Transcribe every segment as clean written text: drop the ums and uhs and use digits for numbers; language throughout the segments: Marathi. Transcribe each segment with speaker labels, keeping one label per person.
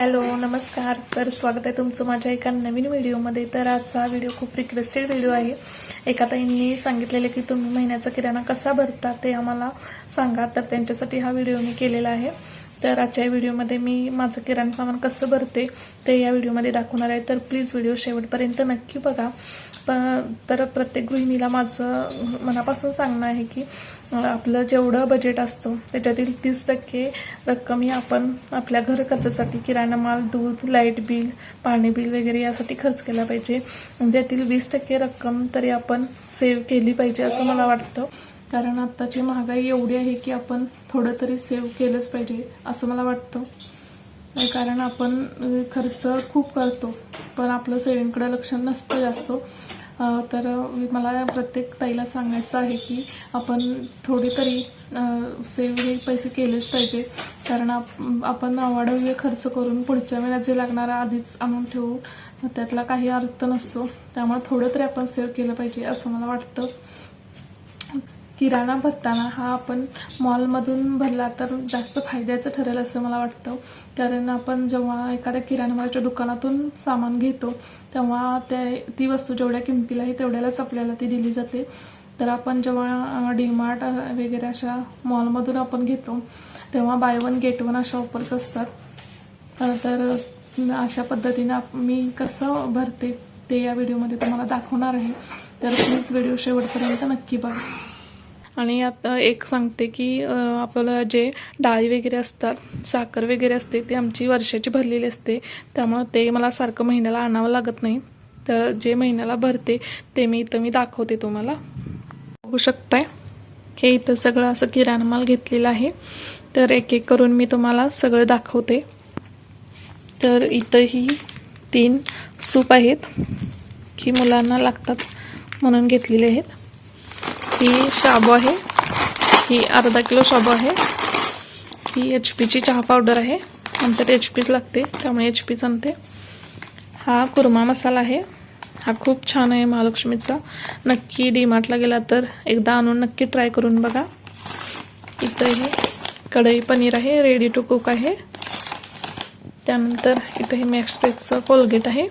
Speaker 1: हॅलो नमस्कार. तर स्वागत आहे तुमचं माझ्या एका नवीन व्हिडिओमध्ये. तर आजचा व्हिडिओ खूप रिक्वेस्टेड व्हिडिओ आहे. एका ताईंनी सांगितलेलं की तुम्ही महिन्याचा किराणा कसा भरता ते आम्हाला सांगा, तर त्यांच्यासाठी हा व्हिडिओ मी केलेला आहे. तर आजच्या व्हिडिओमध्ये मी माझं किराणा सामान कसं भरते ते या व्हिडिओमध्ये दाखवणार आहे. तर प्लीज व्हिडिओ शेवटपर्यंत नक्की बघा. तर प्रत्येक गृहिणीला माझं मनापासून सांगणं आहे की आपलं जेवढं बजेट असतं त्याच्यातील 30% रक्कम ही आपण आपल्या घर खर्चासाठी किराणा माल, दूध, लाईट बिल, पाणी बिल वगैरे यासाठी खर्च केला पाहिजे. त्यातील 20% रक्कम तरी आपण सेव्ह केली पाहिजे असं मला वाटतं. कारण आत्ताची महागाई एवढी आहे की आपण थोडं तरी सेव्ह केलंच पाहिजे असं मला वाटतं. कारण आपण खर्च खूप करतो पण आपलं सेव्हिंगकडे लक्ष नसतं जास्त. तर मला प्रत्येक ताईला सांगायचं आहे की आपण थोडे तरी सेव्ह हे पैसे केलेच पाहिजे. कारण आपण अवाढव्य खर्च करून पुढच्या महिन्यात जे लागणारं आधीच आणून ठेवू त्यातला काही अर्थ नसतो. त्यामुळे थोडं तरी आपण सेव्ह केलं पाहिजे असं मला वाटतं. किराणा भरताना हा आपण मॉलमधून भरला तर जास्त फायद्याचं ठरेल असं मला वाटतं. कारण आपण जेव्हा एखाद्या किराणा मालाच्या दुकानातून सामान घेतो तेव्हा ती वस्तू जेवढ्या किमतीला आहे तेवढ्यालाच आपल्याला ती दिली जाते. तर आपण जेव्हा डीमार्ट वगैरे अशा मॉलमधून आपण घेतो तेव्हा बाय वन गेट वन अशा ऑफर्स असतात. तर अशा पद्धतीनं मी कसं भरते ते या व्हिडिओमध्ये तुम्हाला दाखवणार आहे. तर प्लीज व्हिडिओ शेवटपर्यंत नक्की बघा. आणि आता एक सांगते की आपल्याला जे डाळी वगैरे असतात, साखर वगैरे असते ते आमची वर्षाची भरलेली असते. त्यामुळं ते मला सारखं महिन्याला आणावं लागत नाही. तर जे महिन्याला भरते ते मी दाखवते तुम्हाला. बघू शकताय हे इथं सगळं असं किराणा माल घेतलेला आहे. तर एक एक करून मी तुम्हाला सगळं दाखवते. तर इथंही 3 सूप आहेत की मुलांना लागतात म्हणून घेतलेले आहेत. ही शाबू आहे, ही अर्धा किलो शाबू आहे. ही HP चहा पावडर आहे, आमच्यात HPच लागते त्यामुळे HPच आणते. हा कुर्मा मसाला आहे, हा खूप छान आहे महालक्ष्मीचा. नक्की डीमार्टला गेला तर एकदा आणून नक्की ट्राय करून बघा. इथं हे कढई पनीर आहे, रेडी टू कुक आहे. त्यानंतर इथं हे मॅक्स फ्रेशचं कोलगेट आहे.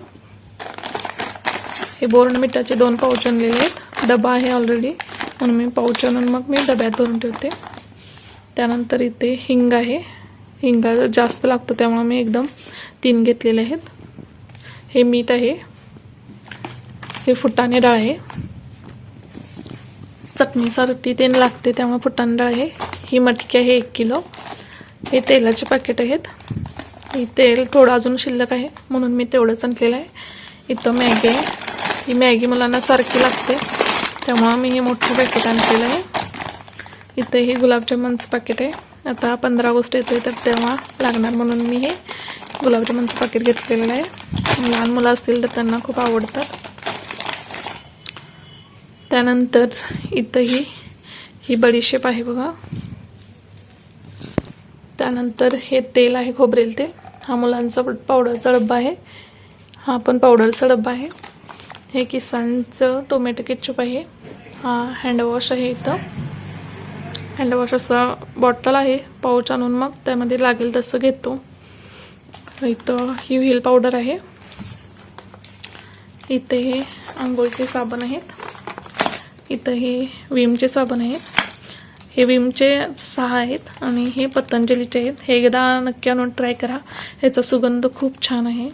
Speaker 1: हे बोर्नव्हिटाचे 2 पाऊच आणलेले आहेत. डबा आहे ऑलरेडी म्हणून मी पाऊच आणून मग मी डब्यात भरून ठेवते. त्यानंतर इथे हिंग आहे, हिंग जास्त लागतो त्यामुळे मी एकदम 3 घेतलेले आहेत. हे मीठ आहे, हे फुटाणे डाळ आहे, चटणीसाठी ते लागते त्यामुळे फुटाणे डाळ आहे. ही मटकी आहे 1 किलो. हे तेलाचे पॅकेट आहेत. हे तेल थोडं अजून शिल्लक आहे म्हणून मी तेवढंच आणलेलं आहे. इथं मॅगी आहे, ही मॅगी मुलांना सारखी लागते त्यामुळं मी हे मोठं पॅकेट आणलेलं आहे. इथं हे गुलाबजामुनचं पॅकेट आहे. आता 15 ऑगस्ट येते तर तेव्हा लागणार म्हणून मी हे गुलाबजामुनचं पॅकेट घेतलेलं आहे. लहान मुलं असतील तर त्यांना खूप आवडतात. त्यानंतर इथं ही बडीशेप आहे बघा. त्यानंतर हे तेल आहे, खोबरेल तेल. हा मुलांचा पावडरचा डब्बा आहे, हा पण पावडरचा डब्बा आहे. हे किसानचं टोमॅटो केचप आहे. हा हँडवॉश आहे. इथं हँडवॉश असं बॉटल आहे, पाऊच आणून मग त्यामध्ये लागेल तसं घेतो. इथं ही व्हील पावडर आहे. इथे हे आंघोळचे साबण आहेत. इथं हे विमचे साबण आहेत. हे विमचे 6 आहेत आणि हे पतंजलीचे आहेत. हे एकदा नक्की आणून ट्राय करा, ह्याचा सुगंध खूप छान आहे.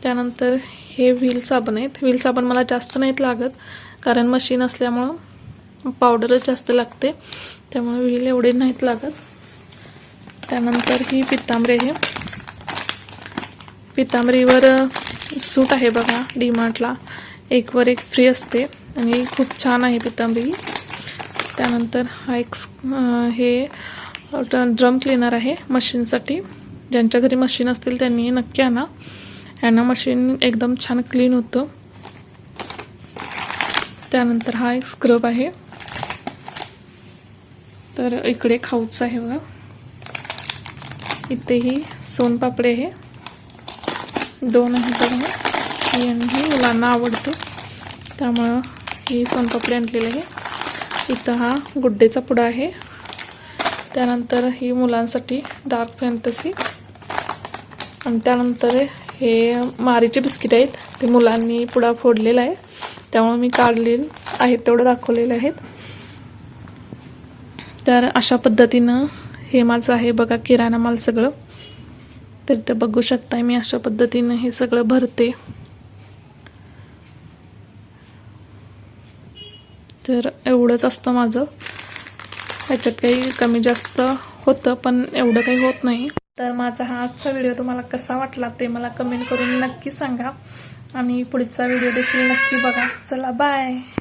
Speaker 1: त्यानंतर हे व्हील साबण आहेत. व्हील साबण मला जास्त नाहीत लागत कारण मशीन असल्यामुळं पावडरच जास्त लागते त्यामुळे व्हील एवढे नाहीत लागत. त्यानंतर ही पितांबरी आहे. पितांबरीवर सूट आहे बघा डीमार्टला, 1 वर 1 फ्री असते आणि खूप छान आहे पितांबरी. त्यानंतर हा एक हे ड्रम क्लीनर आहे मशीनसाठी. ज्यांच्या घरी मशीन असतील त्यांनी नक्की आणा, ह्यानं मशीन एकदम छान क्लीन होतं. त्यानंतर हा एक स्क्रब आहे. तर इकडे खाऊचं आहे बघा. इथेही सोनपापडी आहे, 2 आहे बघा. ही मुलांना आवडते त्यामुळं ही सोनपापडी आणलेली आहे. इथं हा गुड्डेचा पुडा आहे. त्यानंतर ही मुलांसाठी डार्क फॅन्टसी. आणि त्यानंतर हे मारीचे बिस्किट आहेत, ते मुलांनी पुडा फोडलेला आहे त्यामुळे मी काढलेले आहेत तेवढं दाखवलेले आहेत. तर अशा पद्धतीनं हे माझं आहे बघा किराणा माल सगळं. तर इथं बघू शकताय मी अशा पद्धतीनं हे सगळं भरते. तर एवढंच असतं माझं, ह्याच्यात काही कमी जास्त होतं पण एवढं काही होत नाही. तर माझा हा आजचा व्हिडिओ तुम्हाला कसा वाटला ते मला कमेंट करून नक्की सांगा आणि पुढचा व्हिडिओ देखील नक्की बघा. चला बाय.